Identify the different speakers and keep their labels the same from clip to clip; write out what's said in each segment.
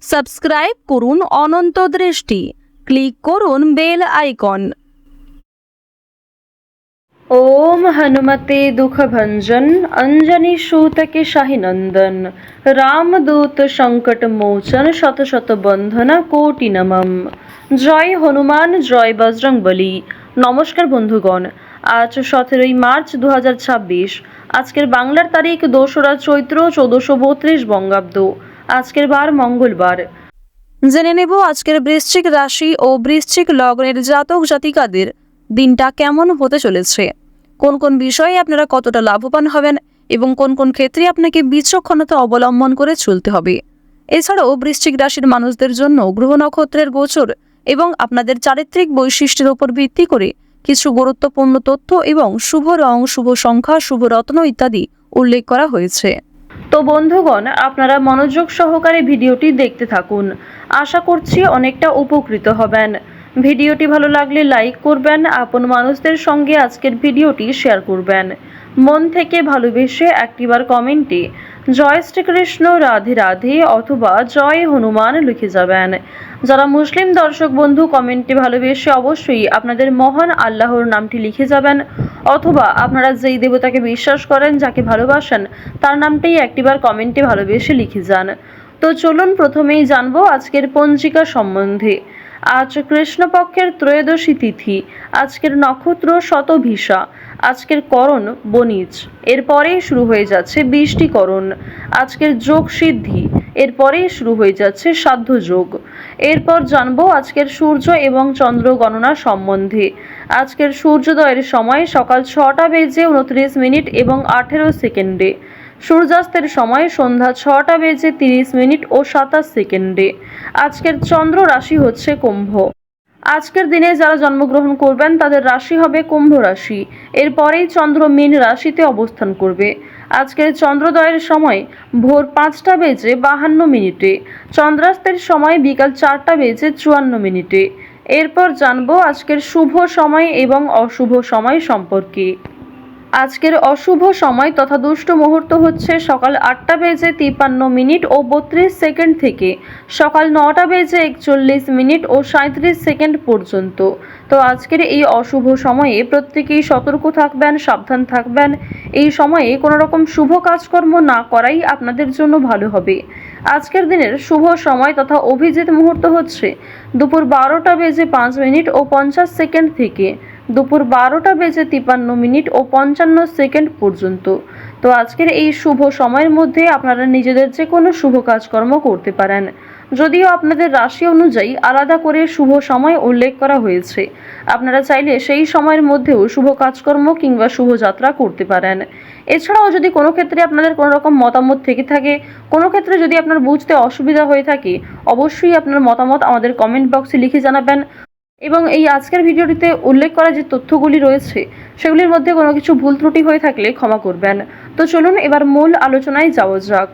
Speaker 1: Subscribe করুন অনন্ত দৃষ্টি, click করুন বেল আইকন। ओम हनुमते दुख भंजन अंजनी सूत के शाही नंदन रामदूत संकट मोचन शत शत बंधन कोटि नमम। জয় হনুমান, জয় বজরংবলী। নমস্কার বন্ধুগণ, আজ 17ই মার্চ 2026। আজকের বাংলার তারিখ 2রা চৈত্র 1432 বঙ্গাব্দ। আজকের বার মঙ্গলবার। জেনে নেব আজকের বৃশ্চিক রাশি ও বৃশ্চিক লগ্নের জাতক জাতিকাদের দিনটা কেমন হতে চলেছে, কোন কোন বিষয়ে আপনারা কতটা লাভবান হবেন এবং কোন কোন ক্ষেত্রে আপনাকে বিচক্ষণতা অবলম্বন করে চলতে হবে। এছাড়াও বৃশ্চিক রাশির মানুষদের জন্য গ্রহ নক্ষত্রের গোচর এবং আপনাদের চারিত্রিক বৈশিষ্ট্যের উপর ভিত্তি করে কিছু গুরুত্বপূর্ণ তথ্য এবং শুভ রং, শুভ সংখ্যা, শুভ রত্ন ইত্যাদি উল্লেখ করা হয়েছে। তো বন্ধুগণ, আপনারা মনোযোগ সহকারে ভিডিওটি দেখতে থাকুন। আশা করছি অনেকটা উপকৃত হবেন। ভিডিওটি ভালো লাগলে লাইক করবেন, আপন মানুষদের সঙ্গে আজকের ভিডিওটি শেয়ার করবেন। মন থেকে ভালোবেসে একটিবার কমেন্টে জয় শ্রীকৃষ্ণ, রাধে রাধে অথবা জয় হনুমান লিখে যাবেন। যারা মুসলিম দর্শক বন্ধু কমেন্টে ভালোবেসে অবশ্যই আপনাদের মহান আল্লাহর নামটি লিখে যাবেন, অথবা আপনারা যেই দেবতাকে বিশ্বাস করেন, যাকে ভালোবাসেন, তার নামটাই একটিবার কমেন্টে ভালোবেসে লিখে যান। তো চলুন প্রথমেই জানবো আজকের পঞ্জিকা সম্বন্ধে। আজ কৃষ্ণপক্ষের ত্রয়োদশী তিথি। আজকের নক্ষত্র শতভিষা। আজকের করণ বণিজ। এরপরেই শুরু হয়ে যাচ্ছে বৃষ্টিকরণ। আজকের যোগ সিদ্ধি। এরপরেই শুরু হয়ে যাচ্ছে সাধ্য যোগ। এরপর জানবো আজকের সূর্য এবং চন্দ্র গণনা সম্বন্ধে। আজকের সূর্যোদয়ের সময় সকাল 6টা বেজে 29 মিনিট এবং 18 সেকেন্ডে। সূর্যাস্তের সময় সন্ধ্যা 6টা বেজে 30 মিনিট ও 27 সেকেন্ডে। আজকের চন্দ্র রাশি হচ্ছে কুম্ভ। আজকের দিনে যারা জন্মগ্রহণ করবেন তাদের রাশি হবে কুম্ভ রাশি। এরপরেই চন্দ্র মীন রাশিতে অবস্থান করবে। আজকের চন্দ্রোদয়ের সময় ভোর 5টা বেজে 52 মিনিটে। চন্দ্রাস্তের সময় বিকাল 4টা বেজে 54 মিনিটে। এরপর জানবো আজকের শুভ সময় এবং অশুভ সময় সম্পর্কে। আজকের অশুভ সময় তথা দুষ্ট মুহূর্ত হচ্ছে সকাল 8টা বেজে 53 মিনিট ও 32 সেকেন্ড থেকে সকাল 9টা বেজে 41 মিনিট ও 37 সেকেন্ড পর্যন্ত। তো আজকের এই অশুভ সময়ে প্রত্যেকেই সতর্ক থাকবেন, সাবধান থাকবেন। এই সময়ে কোনো রকম শুভ কাজকর্ম না করাই আপনাদের জন্য ভালো হবে। আজকের দিনের শুভ সময় তথা অভিজিৎ মুহূর্ত হচ্ছে দুপুর 12টা বেজে 5 মিনিট ও 50 সেকেন্ড থেকে দুপুর 12টা বেজে 53 মিনিট ও 55 সেকেন্ড পর্যন্ত। তো আজকের এই শুভ সময়ের মধ্যে আপনারা নিজেদের যে কোনো শুভ কাজকর্ম করতে পারেন, যদিও আপনাদের রাশি অনুযায়ী আলাদা করে শুভ সময় উল্লেখ করা হয়েছে। আপনারা চাইলে সেই সময়ের মধ্যেও শুভ কাজকর্ম কিংবা শুভযাত্রা করতে পারেন। এছাড়াও যদি কোনো ক্ষেত্রে আপনাদের কোনো রকম মতামত থেকে থাকে, কোনো ক্ষেত্রে যদি আপনার বুঝতে অসুবিধা হয়ে থাকে, অবশ্যই আপনার মতামত আমাদের কমেন্ট বক্সে লিখে জানাবেন। এবং এই আজকের ভিডিওটিতে উল্লেখ করা যে তথ্যগুলি রয়েছে সেগুলির মধ্যে কোনো কিছু ভুল ত্রুটি হয়ে থাকলে ক্ষমা করবেন। তো চলুন এবার মূল আলোচনায় যাওয়া যাক।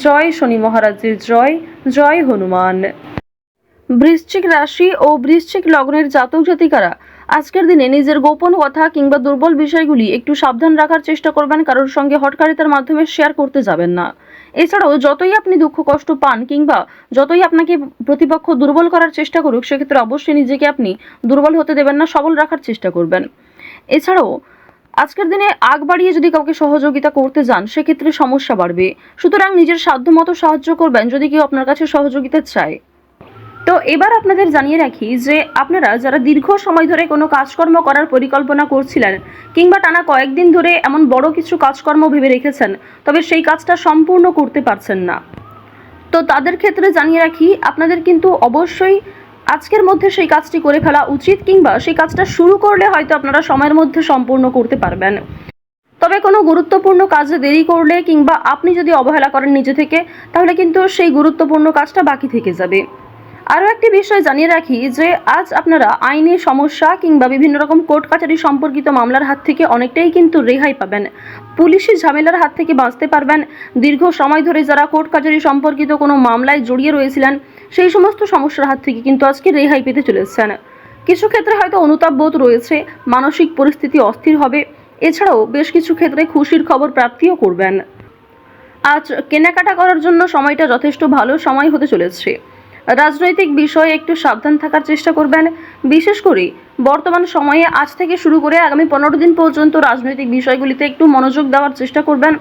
Speaker 1: জয় শনি মহারাজের জয়, জয় হনুমান। বৃশ্চিক রাশি ও বৃশ্চিক লগ্নের জাতক জাতিকারা আজকের দিনে নিজের গোপন কথা কিংবা দুর্বল বিষয়গুলি একটু সাবধান রাখার চেষ্টা করবেন। কারোর সঙ্গে হটকারিতার মাধ্যমে শেয়ার করতে যাবেন না। এছাড়াও যতই আপনি দুঃখ কষ্ট পান কিংবা যতই আপনাকে প্রতিপক্ষ দুর্বল করার চেষ্টা করুক, সেক্ষেত্রে অবশ্যই নিজেকে আপনি দুর্বল হতে দেবেন না, সবল রাখার চেষ্টা করবেন। এছাড়াও আজকের দিনে আগ বাড়িয়ে যদি কাউকে সহযোগিতা করতে যান, সেক্ষেত্রে সমস্যা বাড়বে। সুতরাং নিজের সাধ্যমতো সাহায্য করবেন যদি কেউ আপনার কাছে সহযোগিতা চায়। তো এবার আপনাদের জানিয়ে রাখি যে আপনারা যারা দীর্ঘ সময় ধরে কোনো কাজকর্ম করার পরিকল্পনা করছিলেন কিংবা টানা কয়েকদিন ধরে এমন বড় কিছু কাজকর্ম ভেবে রেখেছেন, তবে সেই কাজটা সম্পূর্ণ করতে পারছেন না, তো তাদের ক্ষেত্রে জানিয়ে রাখি আপনাদের কিন্তু অবশ্যই আজকের মধ্যে সেই কাজটি করে ফেলা উচিত, কিংবা সেই কাজটা শুরু করলে হয়তো আপনারা সময়ের মধ্যে সম্পূর্ণ করতে পারবেন। তবে কোনো গুরুত্বপূর্ণ কাজে দেরি করলে কিংবা আপনি যদি অবহেলা করেন নিজে থেকে, তাহলে কিন্তু সেই গুরুত্বপূর্ণ কাজটা বাকি থেকে যাবে। আরও একটি বিষয় জানিয়ে রাখি যে আজ আপনারা আইনি সমস্যা কিংবা বিভিন্ন রকম কোর্ট কাছারি সম্পর্কিত মামলার হাত থেকে অনেকটাই কিন্তু রেহাই পাবেন। পুলিশি ঝামেলার হাত থেকে বাঁচতে পারবেন। দীর্ঘ সময় ধরে যারা কোর্ট কাছারি সম্পর্কিত কোনো মামলায় জড়িয়ে রয়েছিলেন, সেই সমস্ত সমস্যার হাত থেকে কিন্তু আজকে রেহাই পেতে চলেছেন। কিছু ক্ষেত্রে হয়তো অনুতাপ বোধ রয়েছে, মানসিক পরিস্থিতি অস্থির হবে। এছাড়াও বেশ কিছু ক্ষেত্রে খুশির খবর প্রাপ্তিও করবেন। আজ কেনাকাটা করার জন্য সময়টা যথেষ্ট ভালো সময় হতে চলেছে। রাজনৈতিক বিষয়ে একটু সাবধান থাকার চেষ্টা করবেন। বিশেষ করে বর্তমান সময়ে আজ থেকে শুরু করে আগামী 15 দিন পর্যন্ত রাজনৈতিক বিষয়গুলিতে একটু মনোযোগ দেওয়ার চেষ্টা করবেন।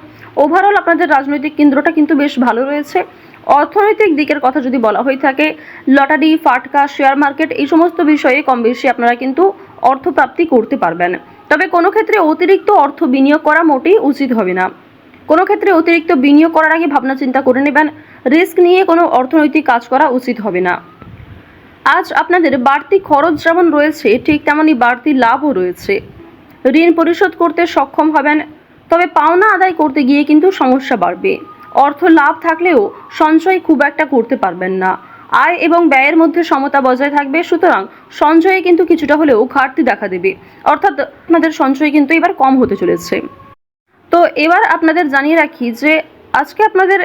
Speaker 1: ওভারঅল আপনাদের রাজনৈতিক কেন্দ্রটা কিন্তু বেশ ভালো রয়েছে। অর্থনৈতিক দিকের কথা যদি বলা হয়ে থাকে, লটারি, ফাটকা, শেয়ার মার্কেট এই সমস্ত বিষয়ে কম বেশি আপনারা কিন্তু অর্থপ্রাপ্তি করতে পারবেন। তবে কোনো ক্ষেত্রে অতিরিক্ত অর্থ বিনিয়োগ করা মোটেই উচিত হবে না। কোনো ক্ষেত্রে অতিরিক্ত বিনিয়োগ করার আগে ভাবনা চিন্তা করে নেবেন। রিস্ক নিয়ে কোনো অর্থনৈতিক কাজ করা উচিত হবে না। আজ আপনাদের বাড়তি খরচ যেমন রয়েছে, ঠিক তেমনই বাড়তি লাভও রয়েছে। ঋণ পরিশোধ করতে সক্ষম হবেন, তবে পাওনা আদায় করতে গিয়ে কিন্তু সমস্যা বাড়বে। অর্থ লাভ থাকলেও সঞ্চয় খুব একটা করতে পারবেন না। আয় এবং ব্যয়ের মধ্যে সমতা বজায় থাকবে, সুতরাং সঞ্চয়ে কিন্তু কিছুটা হলেও ঘাটতি দেখা দেবে। অর্থাৎ আপনাদের সঞ্চয় কিন্তু এবার কম হতে চলেছে। তো এবার আপনাদের জানিয়ে রাখি যে আজকে আপনাদের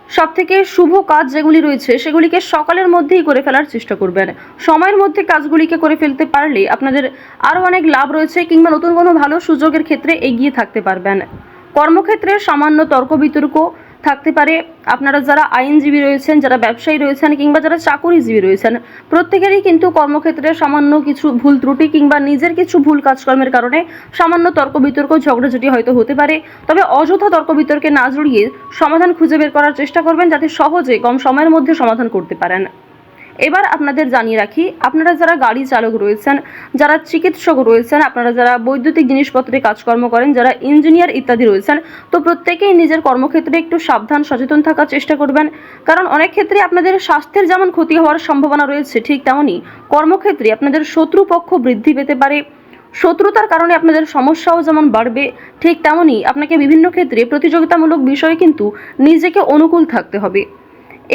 Speaker 1: সবথেকে শুভ কাজ যেগুলি রয়েছে সেগুলিকে সকালের মধ্যেই করে ফেলার চেষ্টা করবেন। সময়ের মধ্যে কাজগুলিকে করে ফেলতে পারলে আপনাদের আরও অনেক লাভ রয়েছে, কিংবা নতুন কোনো ভালো সুযোগের ক্ষেত্রে এগিয়ে থাকতে পারবেন। কর্মক্ষেত্রে সামান্য তর্ক বিতর্ক থাকতে পারে। আপনারা যারা আইনজীবী রয়েছেন, যারা ব্যবসায়ী রয়েছেন, কিংবা যারা চাকুরিজীবী রয়েছেন, প্রত্যেকেরই কিন্তু কর্মক্ষেত্রে সামান্য কিছু ভুল ত্রুটি কিংবা নিজের কিছু ভুল কাজকর্মের কারণে সামান্য তর্ক বিতর্ক ঝগড়াঝাটি হয়তো হতে পারে। তবে অযথা তর্ক বিতর্কে না জড়িয়ে সমাধান খুঁজে বের করার চেষ্টা করবেন, যাতে সহজে কম সময়ের মধ্যে সমাধান করতে পারেন। এবার আপনাদের জানিয়ে রাখি, আপনারা যারা গাড়ি চালক রয়েছেন, যারা চিকিৎসক রয়েছেন, আপনারা যারা বৈদ্যুতিক জিনিসপত্রে কাজকর্ম করেন, যারা ইঞ্জিনিয়ার ইত্যাদি রয়েছেন, তো প্রত্যেকেই নিজের কর্মক্ষেত্রে একটু সাবধান সচেতন থাকার চেষ্টা করবেন। কারণ অনেক ক্ষেত্রে আপনাদের স্বাস্থ্যের যেমন ক্ষতি হওয়ার সম্ভাবনা রয়েছে, ঠিক তেমনই কর্মক্ষেত্রে আপনাদের শত্রুপক্ষ বৃদ্ধি পেতে পারে। শত্রুতার কারণে আপনাদের সমস্যাও যেমন বাড়বে, ঠিক তেমনই আপনাকে বিভিন্ন ক্ষেত্রে প্রতিযোগিতামূলক বিষয়ে কিন্তু নিজেকে অনুকূল থাকতে হবে।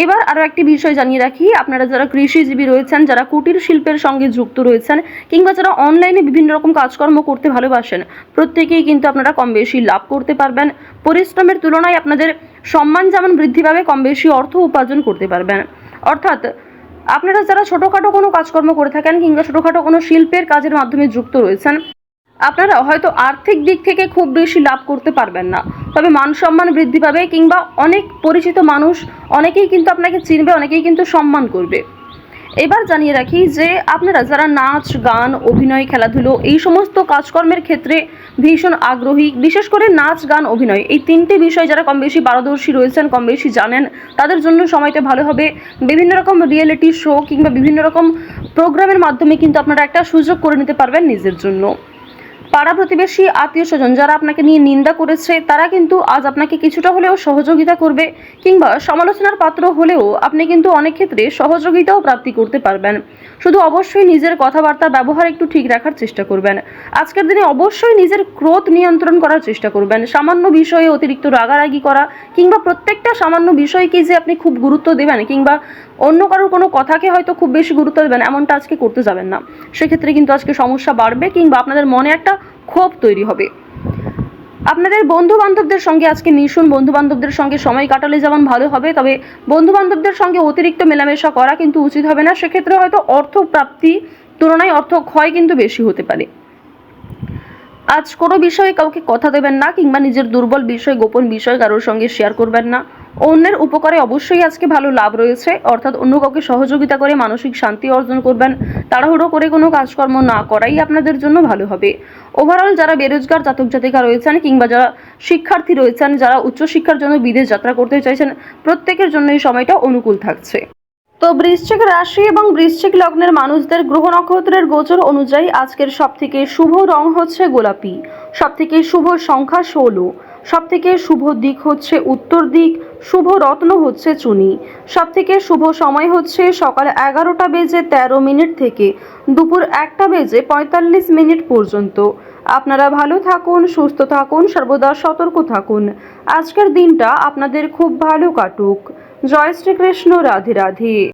Speaker 1: এবার আরও একটি বিষয় জানিয়ে রাখি, আপনারা যারা কৃষিজীবী রয়েছেন, যারা কুটির শিল্পের সঙ্গে যুক্ত রয়েছেন, কিংবা যারা অনলাইনে বিভিন্ন রকম কাজকর্ম করতে ভালোবাসেন, প্রত্যেকেই কিন্তু আপনারা কম বেশি লাভ করতে পারবেন। পরিশ্রমের তুলনায় আপনাদের সম্মান যেমন বৃদ্ধি পাবে, কম বেশি অর্থ উপার্জন করতে পারবেন। অর্থাৎ আপনারা যারা ছোটোখাটো কোনো কাজকর্ম করে থাকেন, কিংবা ছোটোখাটো কোনো শিল্পের কাজের মাধ্যমে যুক্ত রয়েছেন, আপনারা হয়তো আর্থিক দিক থেকে খুব বেশি লাভ করতে পারবেন না, তবে মান সম্মান বৃদ্ধি পাবে, কিংবা অনেক পরিচিত মানুষ অনেকেই কিন্তু আপনাকে চিনবে, অনেকেই কিন্তু সম্মান করবে। এবার জানিয়ে রাখি যে আপনারা যারা নাচ, গান, অভিনয়, খেলাধুলো এই সমস্ত কাজকর্মের ক্ষেত্রে ভীষণ আগ্রহী, বিশেষ করে নাচ, গান, অভিনয় এই তিনটে বিষয় যারা কম বেশি পারদর্শী রয়েছেন, কম বেশি জানেন, তাদের জন্য সময়টা ভালো হবে। বিভিন্ন রকম রিয়েলিটি শো কিংবা বিভিন্ন রকম প্রোগ্রামের মাধ্যমে কিন্তু আপনারা একটা সুযোগ করে নিতে পারবেন নিজের জন্য। পাড়া প্রতিবেশী, আত্মীয় স্বজন যারা আপনাকে নিয়ে নিন্দা করেছে, তারা কিন্তু আজ আপনাকে কিছুটা হলেও সহযোগিতা করবে, কিংবা সমালোচনার পাত্র হলেও আপনি কিন্তু অনেক ক্ষেত্রে সহযোগিতাও প্রাপ্তি করতে পারবেন। শুধু অবশ্যই নিজের কথাবার্তা ব্যবহার একটু ঠিক রাখার চেষ্টা করবেন। আজকের দিনে অবশ্যই নিজের ক্রোধ নিয়ন্ত্রণ করার চেষ্টা করবেন। সামান্য বিষয়ে অতিরিক্ত রাগারাগি করা, কিংবা প্রত্যেকটা সামান্য বিষয়কে যে আপনি খুব গুরুত্ব দেবেন, কিংবা অন্য কারোর কোনো কথাকে হয়তো খুব বেশি গুরুত্ব দেবেন, এমনটা আজকে করতে যাবেন না। সেক্ষেত্রে কিন্তু আজকে সমস্যা বাড়বে, কিংবা আপনাদের মনে একটা ক্ষোভ তৈরি হবে। আপনাদের বন্ধু বান্ধবদের সঙ্গে আজকে মিশুন। বন্ধু বান্ধবদের সঙ্গে সময় কাটালে যেমন ভালো হবে, তবে বন্ধু বান্ধবদের সঙ্গে অতিরিক্ত মেলামেশা করা কিন্তু উচিত হবে না। সেক্ষেত্রে হয়তো অর্থ প্রাপ্তি তুলনায় অর্থ ক্ষয় কিন্তু বেশি হতে পারে। আজ কোনো বিষয়ে কাউকে কথা দেবেন না, কিংবা নিজের দুর্বল বিষয়, গোপন বিষয় কারোর সঙ্গে শেয়ার করবেন না। অন্যের উপকারে অবশ্যই আজকে ভালো লাভ রয়েছে, অর্থাৎ অন্য কাউকে সহযোগিতা করে মানসিক শান্তি অর্জন করবেন। তাড়াহুড়ো করে কোনো কাজকর্ম না করাই আপনাদের জন্য ভালো হবে। ওভারঅল যারা বেরোজগার জাতক জাতিকা রয়েছেন, কিংবা যারা শিক্ষার্থী রয়েছেন, যারা উচ্চশিক্ষার জন্য বিদেশ যাত্রা করতে চাইছেন, প্রত্যেকের জন্য এই সময়টা অনুকূল থাকছে। তো বৃশ্চিক রাশি এবং বৃশ্চিক লগ্নের মানুষদের গ্রহ নক্ষত্রের গোচর অনুযায়ী আজকের সবথেকে শুভ রং হচ্ছে গোলাপি, সবথেকে শুভ সংখ্যা 16, সবথেকে শুভ দিক হচ্ছে উত্তর দিক, শুভ রত্ন হচ্ছে চুনি, সবথেকে শুভ সময় হচ্ছে সকাল 11:13 থেকে দুপুর 1:45 পর্যন্ত। আপনারা ভালো থাকুন, সুস্থ থাকুন, সর্বদা সতর্ক থাকুন। আজকের দিনটা আপনাদের খুব ভালো কাটুক। জয় শ্রীকৃষ্ণ। রাধে রাধে।